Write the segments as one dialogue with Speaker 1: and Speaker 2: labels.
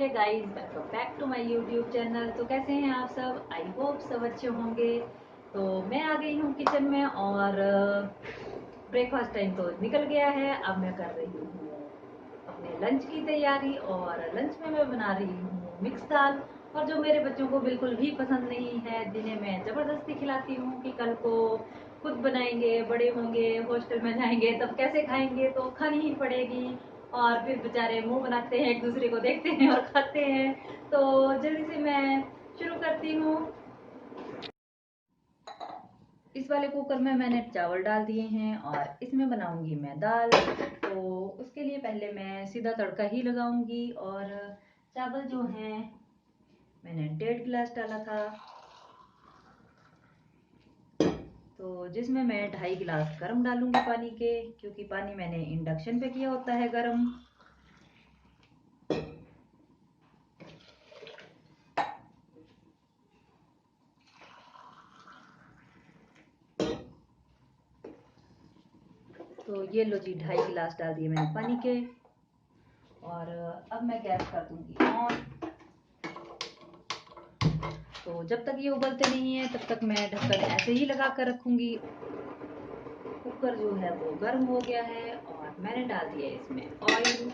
Speaker 1: Hey guys, welcome back to my YouTube channel. तो कैसे हैं आप सब? आई होप सब अच्छे होंगे। तो मैं आ गई हूँ किचन में और ब्रेकफास्ट टाइम तो निकल गया है। अब मैं कर रही हूँ अपने लंच की तैयारी और लंच में मैं बना रही हूँ मिक्स दाल। और जो मेरे बच्चों को बिल्कुल भी पसंद नहीं है, जिन्हें मैं ज़बरदस्ती खिलाती हूँ कि कल को खुद बनाएंगे, बड़े होंगे, हॉस्टल में जाएंगे तब कैसे खाएंगे, तो खानी ही पड़ेगी। और फिर बेचारे मुंह बनाते हैं, एक दूसरे को देखते हैं और खाते हैं। तो जल्दी से मैं शुरू करती हूँ। इस वाले कुकर में मैंने चावल डाल दिए हैं और इसमें बनाऊंगी मैं दाल। तो उसके लिए पहले मैं सीधा तड़का ही लगाऊंगी। और चावल जो हैं मैंने 1.5 गिलास डाला था, तो जिसमें मैं 2.5 गिलास गर्म डालूंगी पानी के, क्योंकि पानी मैंने इंडक्शन पे किया होता है गर्म। तो ये लो जी, 2.5 गिलास डाल दिए मैंने पानी के। और अब मैं गैस कर दूंगी ऑन। तो जब तक ये उबलते नहीं है तब तक मैं ढक्कन ऐसे ही लगा कर रखूंगी। कुकर जो है वो गर्म हो गया है और मैंने डाल दिया इसमें ऑयल।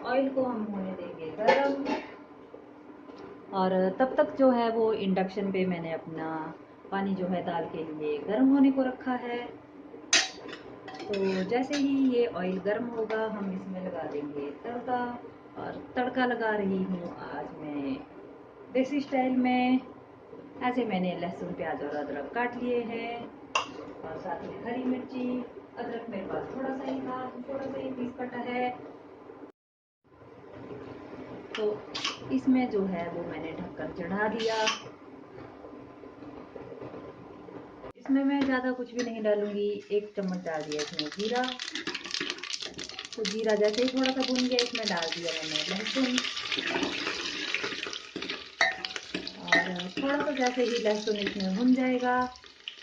Speaker 1: ऑयल को हम होने देंगे गर्म। और तब तक जो है वो इंडक्शन पे मैंने अपना पानी जो है दाल के लिए गर्म होने को रखा है। तो जैसे ही ये ऑयल गर्म होगा हम इसमें लगा देंगे तड़का। और तड़का लगा रही हूँ आज मैं देसी स्टाइल में। ऐसे मैंने लहसुन, प्याज और अदरक काट लिए हैं और साथ में हरी मिर्ची। अदरक मेरे पास थोड़ा सा ही था, थोड़ा सा ही पीस कटा है। तो इसमें जो है वो मैंने ढक्कन चढ़ा दिया। इसमें मैं ज़्यादा कुछ भी नहीं डालूंगी। 1 चम्मच डाल दिया इसमें जीरा। तो जीरा जैसे ही थोड़ा सा भून गया, इसमें डाल दिया मैंने लहसुन। और थोड़ा सा जैसे ही लहसुन इसमें भुन जाएगा,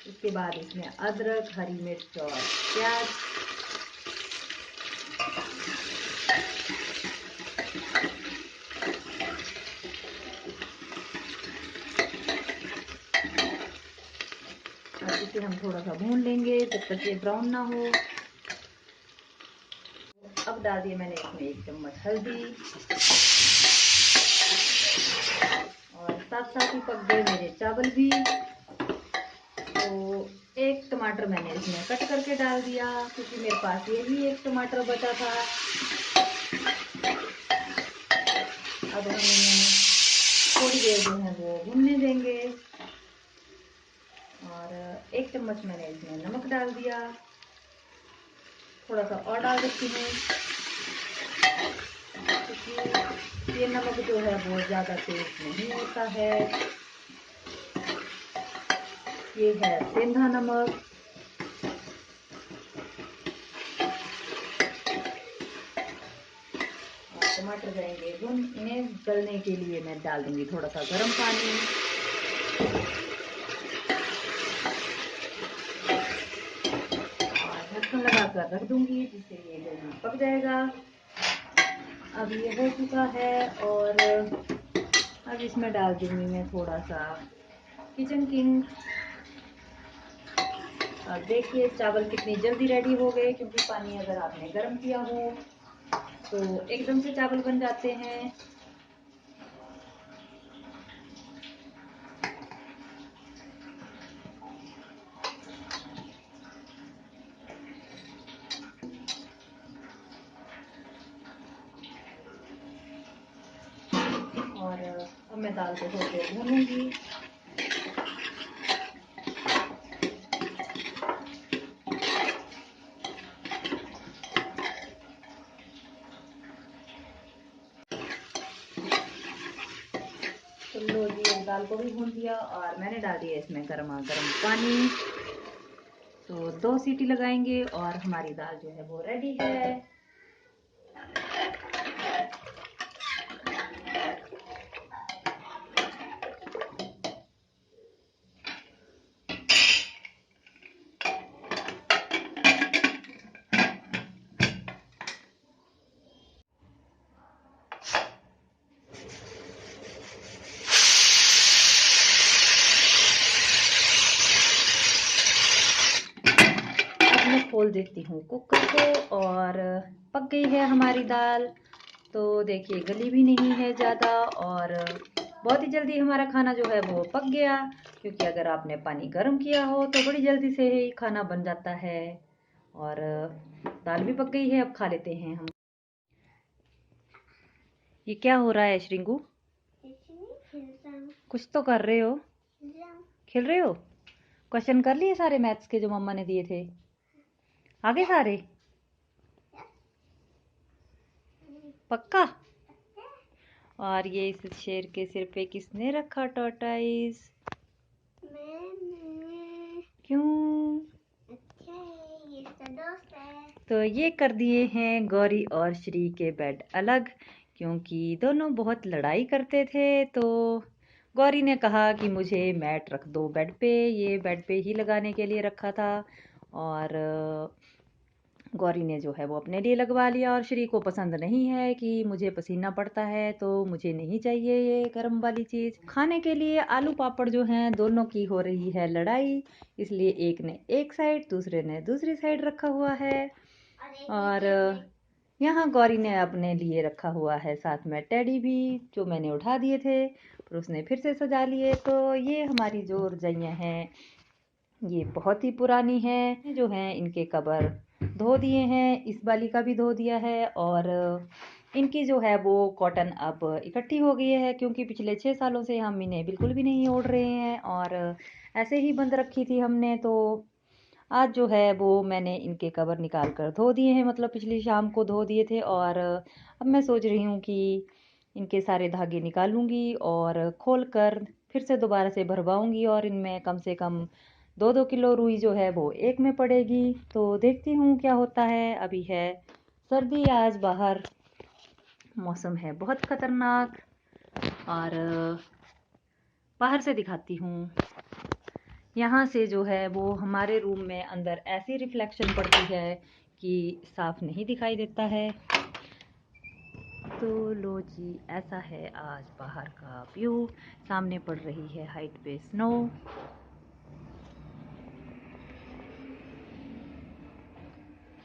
Speaker 1: उसके बाद इसमें अदरक, हरी मिर्च और प्याज। और इसे हम थोड़ा सा भून लेंगे जब तक ये ब्राउन ना हो। अब डाल दिया मैंने इसमें 1 चम्मच हल्दी। और साथ साथ ही पक गए मेरे चावल भी। तो 1 टमाटर मैंने इसमें कट करके डाल दिया, क्योंकि मेरे पास यही 1 टमाटर बचा था। अब हम इन्हें थोड़ी देर जो है वो भुनने देंगे। और 1 चम्मच मैंने इसमें नमक डाल दिया। थोड़ा सा और डाल देती हूँ, क्योंकि ये नमक जो है वो ज़्यादा तेज नहीं होता है। ये है सेंधा नमक। टमाटर जाएंगे भुन, इन्हें गलने के लिए मैं डाल दूंगी थोड़ा सा गर्म पानी। और ढक्कन लगाकर रख दूंगी, जिससे ये जल्दी पक जाएगा। अब ये हो चुका है और अब इसमें डाल दूंगी मैं थोड़ा सा किचन किंग। अब देखिए चावल कितनी जल्दी रेडी हो गए, क्योंकि पानी अगर आपने गर्म किया हो तो एकदम से चावल बन जाते हैं। और अब मैं दाल को थोड़ी देर भूनूंगी। तो लो जी, दाल को भी भून दिया और मैंने डाल दिया इसमें गर्मा गर्म पानी। तो 2 सीटी लगाएंगे और हमारी दाल जो है वो रेडी है। खोल देती हूँ कुकर को और पक गई है हमारी दाल। तो देखिए गली भी नहीं है ज़्यादा और बहुत ही जल्दी हमारा खाना जो है वो पक गया, क्योंकि अगर आपने पानी गर्म किया हो तो बड़ी जल्दी से ही खाना बन जाता है। और दाल भी पक गई है, अब खा लेते हैं हम। ये क्या हो रहा है श्रिंगू? कुछ तो कर रहे हो? खेल रहे हो? क्वेश्चन कर लिए सारे मैथ्स के जो मम्मा ने दिए थे? आगे सारे पक्का? और ये इस शेर के सिर पे किसने रखा टॉर्टाइस? क्यों? ये इसका दोस्त है। तो ये कर दिए हैं गौरी और श्री के बेड अलग, क्योंकि दोनों बहुत लड़ाई करते थे। तो गौरी ने कहा कि मुझे मैट रख दो बेड पे, ये बेड पे ही लगाने के लिए रखा था। और गौरी ने जो है वो अपने लिए लगवा लिया, और श्री को पसंद नहीं है कि मुझे पसीना पड़ता है, तो मुझे नहीं चाहिए ये गर्म वाली चीज़। खाने के लिए आलू पापड़ जो हैं दोनों की हो रही है लड़ाई, इसलिए एक ने एक साइड दूसरे ने दूसरी साइड रखा हुआ है। और यहाँ गौरी ने अपने लिए रखा हुआ है साथ में टेडी भी, जो मैंने उठा दिए थे पर उसने फिर से सजा लिए। तो ये हमारी जो रजाइयाँ हैं ये बहुत ही पुरानी हैं, जो हैं इनके कवर धो दिए हैं, इस वाली का भी धो दिया है। और इनकी जो है वो कॉटन अब इकट्ठी हो गई है, क्योंकि पिछले 6 सालों से हम इन्हें बिल्कुल भी नहीं ओढ़ रहे हैं और ऐसे ही बंद रखी थी हमने। तो आज जो है वो मैंने इनके कवर निकाल कर धो दिए हैं, मतलब पिछली शाम को धो दिए थे। और अब मैं सोच रही हूँ कि इनके सारे धागे निकालूंगी और खोल कर फिर से दोबारा से भरवाऊंगी, और इनमें कम से कम 2-2 किलो रुई जो है वो एक में पड़ेगी। तो देखती हूँ क्या होता है। अभी है सर्दी, आज बाहर मौसम है बहुत खतरनाक। और बाहर से दिखाती हूँ, यहाँ से जो है वो हमारे रूम में अंदर ऐसी रिफ्लेक्शन पड़ती है कि साफ नहीं दिखाई देता है। तो लो जी, ऐसा है आज बाहर का व्यू। सामने पड़ रही है हाइट पे स्नो।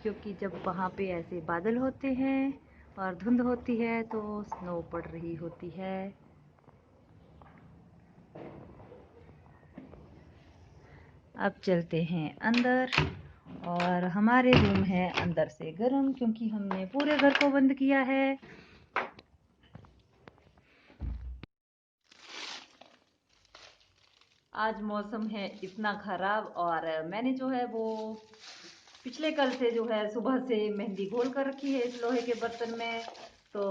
Speaker 1: क्योंकि जब वहाँ पे ऐसे बादल होते हैं और धुंध होती है तो स्नो पड़ रही होती है। अब चलते हैं अंदर, और हमारे रूम है अंदर से गर्म, क्योंकि हमने पूरे घर को बंद किया है। आज मौसम है इतना खराब, और मैंने जो है वो पिछले कल से जो है सुबह से मेहंदी घोल कर रखी है इस लोहे के बर्तन में। तो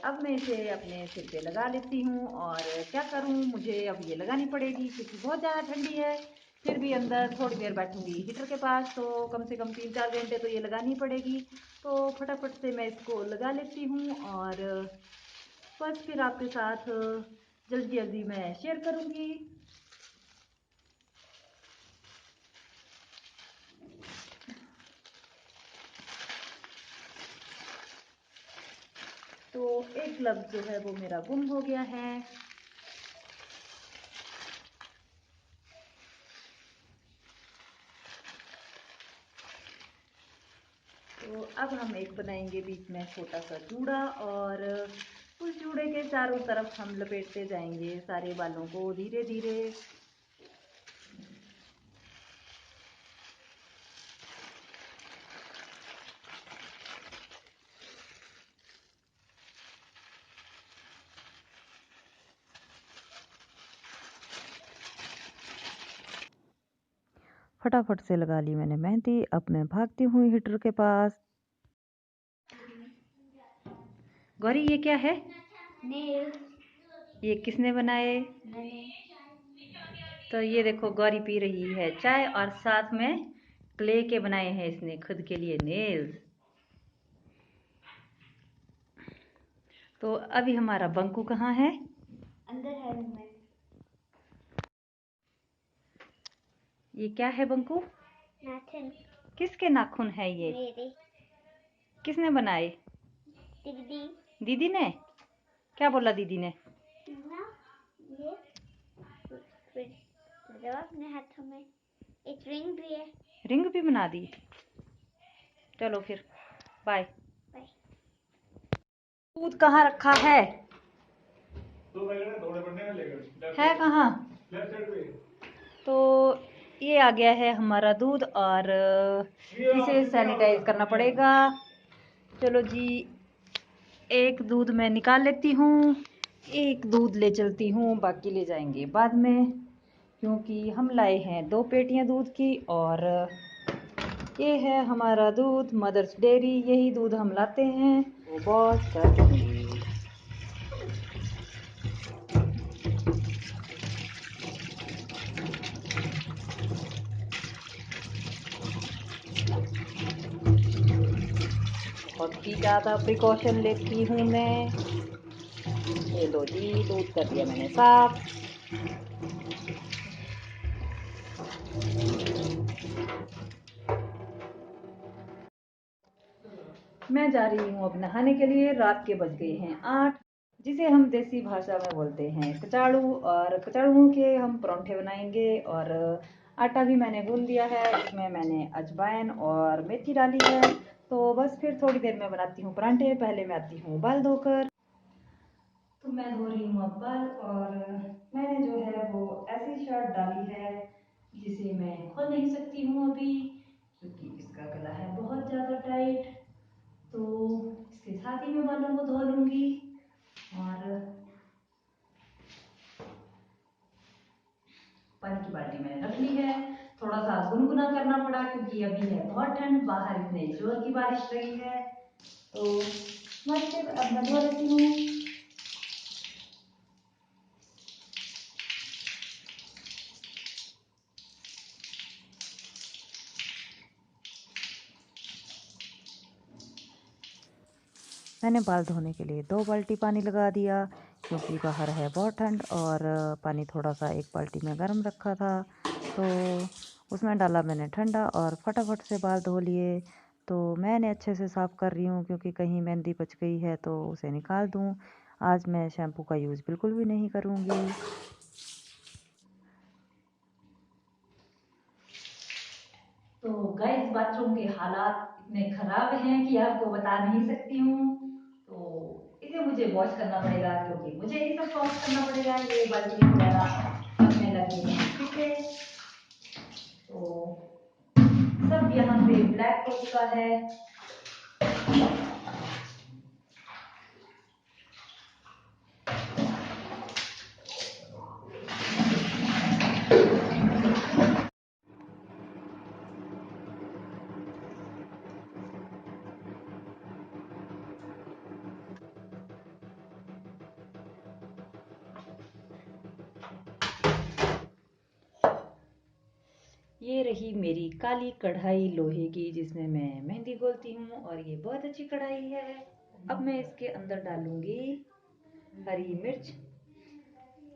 Speaker 1: अब मैं इसे अपने सिर पे लगा लेती हूँ, और क्या करूँ, मुझे अब ये लगानी पड़ेगी क्योंकि बहुत ज़्यादा ठंडी है। फिर भी अंदर थोड़ी देर बैठूंगी हीटर के पास, तो कम से कम 3-4 घंटे तो ये लगानी पड़ेगी। तो फटाफट से मैं इसको लगा लेती हूँ, और बस फिर आपके साथ जल्दी जल्दी मैं शेयर करूँगी। तो एक ग्लव जो है वो मेरा गुम हो गया है। तो अब हम एक बनाएंगे बीच में छोटा सा जूड़ा, और उस जूड़े के चारों तरफ हम लपेटते जाएंगे सारे बालों को धीरे धीरे। फटाफट से लगा ली मैंने मेहंदी। अब मैं भागती हूँ हीटर के पास। गौरी ये क्या है? नेल। ये किसने बनाए? मैंने। तो ये देखो गौरी पी रही है चाय, और साथ में क्ले के बनाए हैं इसने खुद के लिए नेल्स। तो अभी हमारा बंकू कहाँ है? अंदर है रूम में। ये क्या है बंकू? नाखून। किसके नाखून है ये? मेरे। किसने बनाए? दीदी। दीदी ने? क्या बोला दीदी ने? ना, ये फिर अपने हाथों में एक रिंग भी है। रिंग भी बना दी? चलो फिर बाय। दूध कहाँ रखा है? है कहाँ? तो ये आ गया है हमारा दूध और इसे सैनिटाइज करना पड़ेगा। चलो जी, एक दूध मैं निकाल लेती हूँ, एक दूध ले चलती हूँ, बाकी ले जाएंगे बाद में, क्योंकि हम लाए हैं 2 पेटियाँ दूध की। और ये है हमारा दूध मदर्स डेयरी, यही दूध हम लाते हैं। वो बहुत कर दूँगी। बहुत ही ज़्यादा प्रिकॉशन लेती हूँ मैं। ये लो जी, दूध कर दिया मैंने साफ। मैं जा रही हूँ अब नहाने के लिए। रात के बज गए हैं 8, जिसे हम देसी भाषा में बोलते हैं कचाड़ू। और कचाड़ुओं के हम परांठे बनाएंगे। और आटा भी मैंने गूंद दिया है, इसमें मैंने अजवाइन और मेथी डाली है। तो बस फिर थोड़ी देर में बनाती हूँ परांठे। पहले मैं आती हूँ बाल धोकर। तो मैं धो रही हूँ अब बाल। और मैंने जो है वो ऐसी शर्ट डाली है जिसे मैं खोल नहीं सकती हूँ अभी, क्योंकि इसका गला है बहुत ज़्यादा टाइट। तो इसके साथ ही मैं बालों को धो लूंगी। और पानी की बाल्टी मैंने रख ली है। थोड़ा सा गुनगुना करना पड़ा क्योंकि अभी है बहुत ठंड, बाहर इतने जोर की बारिश लगी है। तो बस फिर अब मैं धो लेती हूँ। मैंने बाल धोने के लिए 2 बाल्टी पानी लगा दिया, क्योंकि बाहर है बहुत ठंड। और पानी थोड़ा सा एक बाल्टी में गर्म रखा था, तो उसमें डाला मैंने ठंडा और फटाफट से बाल धो लिए। तो मैंने अच्छे से साफ़ कर रही हूँ, क्योंकि कहीं मेहंदी बच गई है तो उसे निकाल दूँ। आज मैं शैम्पू का यूज़ बिल्कुल भी नहीं करूँगी। तो गाइस, बाथरूम के हालात इतने खराब हैं कि आपको बता नहीं सकती हूँ। तो इसे मुझे वॉश करना पड़ेगा, क्योंकि मुझे ही सब वॉश करना पड़ेगा। ये बाल्टी वगैरह अब मैं लगी है पीछे। तो सब यहाँ पे ब्लैक हो चुका है। ये रही मेरी काली कढ़ाई लोहे की, जिसमें मैं मेहंदी घोलती हूँ। और ये बहुत अच्छी कढ़ाई है। अब मैं इसके अंदर डालूंगी हरी मिर्च,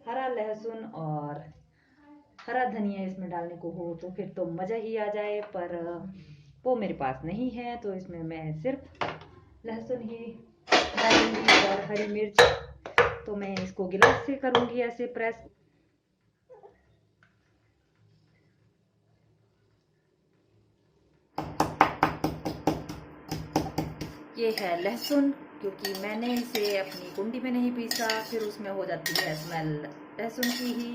Speaker 1: हरा लहसुन और हरा धनिया। इसमें डालने को हो तो फिर तो मज़ा ही आ जाए, पर वो मेरे पास नहीं है। तो इसमें मैं सिर्फ लहसुन ही डालूंगी और हरी मिर्च। तो मैं इसको गिलास से करूंगी ऐसे प्रेस। ये है लहसुन, क्योंकि मैंने इसे अपनी कुंडी में नहीं पीसा, फिर उसमें हो जाती है स्मेल लहसुन की ही।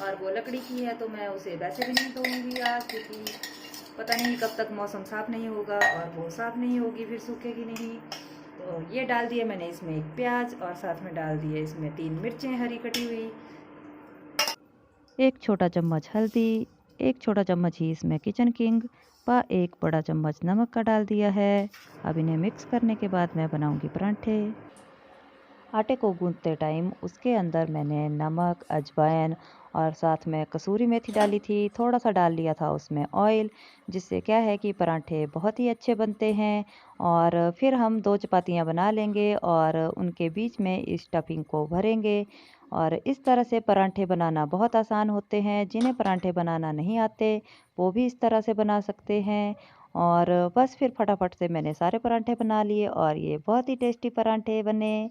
Speaker 1: और वो लकड़ी की है, तो मैं उसे वैसे भी नहीं तोड़ूंगी आज, क्योंकि पता नहीं कब तक मौसम साफ नहीं होगा और वो साफ नहीं होगी, फिर सूखेगी नहीं। तो ये डाल दिए मैंने इसमें एक प्याज, और साथ में डाल दिए इसमें 3 मिर्चें हरी कटी हुई, 1 छोटा चम्मच हल्दी, 1 छोटा चम्मच ही इसमें किचन किंग व 1 बड़ा चम्मच नमक का डाल दिया है। अब इन्हें मिक्स करने के बाद मैं बनाऊंगी परांठे। आटे को गूंथते टाइम उसके अंदर मैंने नमक, अजवाइन और साथ में कसूरी मेथी डाली थी। थोड़ा सा डाल लिया था उसमें ऑयल, जिससे क्या है कि परांठे बहुत ही अच्छे बनते हैं। और फिर हम 2 चपातियाँ बना लेंगे और उनके बीच में इस स्टफिंग को भरेंगे। और इस तरह से परांठे बनाना बहुत आसान होते हैं। जिन्हें परांठे बनाना नहीं आते वो भी इस तरह से बना सकते हैं। और बस फिर फटाफट से मैंने सारे परांठे बना लिए और ये बहुत ही टेस्टी परांठे बने।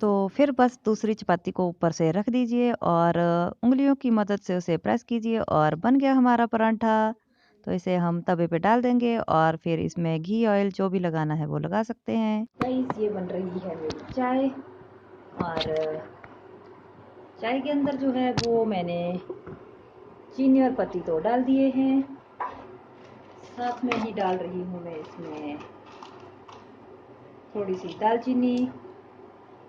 Speaker 2: तो फिर बस दूसरी चपाती को ऊपर से रख दीजिए और उंगलियों की मदद से उसे प्रेस कीजिए और बन गया हमारा परांठा। तो इसे हम तवे पे डाल देंगे और फिर इसमें घी ऑयल जो भी लगाना है वो लगा सकते हैं।
Speaker 1: गाइस ये बन रही है मेरी चाय, और चाय के अंदर जो है वो मैंने चीनी और पत्ती तो डाल दिए हैं, साथ में ही डाल रही हूँ मैं इसमें थोड़ी सी दालचीनी।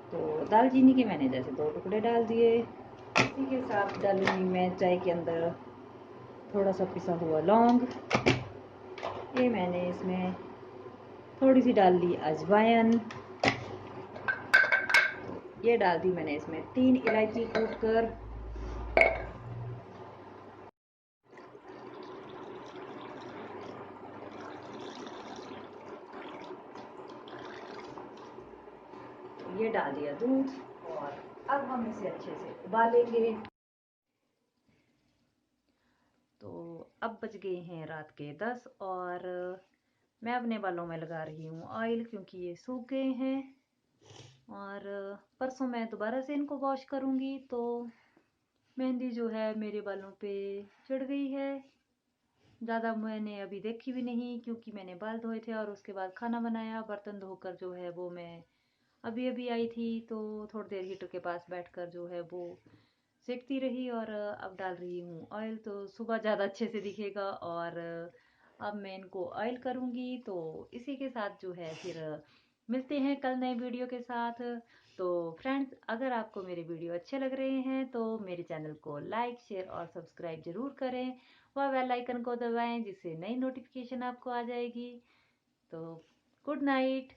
Speaker 1: तो दालचीनी के मैंने जैसे 2 टुकड़े डाल दिए। इसी के साथ डालूंगी मैं चाय के अंदर थोड़ा सा पिसा हुआ लौंग। ये मैंने इसमें थोड़ी सी डाल ली अजवाइन। ये डाल दी मैंने इसमें 3 इलायची कूट कर। ये डाल दिया दूध, और अब हम इसे अच्छे से उबालेंगे। तो अब बज गए हैं रात के 10 और मैं अपने बालों में लगा रही हूँ ऑयल, क्योंकि ये सूख गए हैं और परसों मैं दोबारा से इनको वॉश करूँगी। तो मेहंदी जो है मेरे बालों पे चढ़ गई है। ज़्यादा मैंने अभी देखी भी नहीं, क्योंकि मैंने बाल धोए थे और उसके बाद खाना बनाया। बर्तन धोकर जो है वो मैं अभी अभी आई थी, तो थोड़ी देर हीटर के पास बैठकर जो है वो सेकती रही। और अब डाल रही हूँ ऑयल, तो सुबह ज़्यादा अच्छे से दिखेगा। और अब मैं इनको ऑयल करूँगी। तो इसी के साथ जो है फिर मिलते हैं कल नए वीडियो के साथ। तो फ्रेंड्स, अगर आपको मेरे वीडियो अच्छे लग रहे हैं तो मेरे चैनल को लाइक, शेयर और सब्सक्राइब ज़रूर करें, वह बेल आइकन को दबाएं जिससे नई नोटिफिकेशन आपको आ जाएगी। तो गुड नाइट।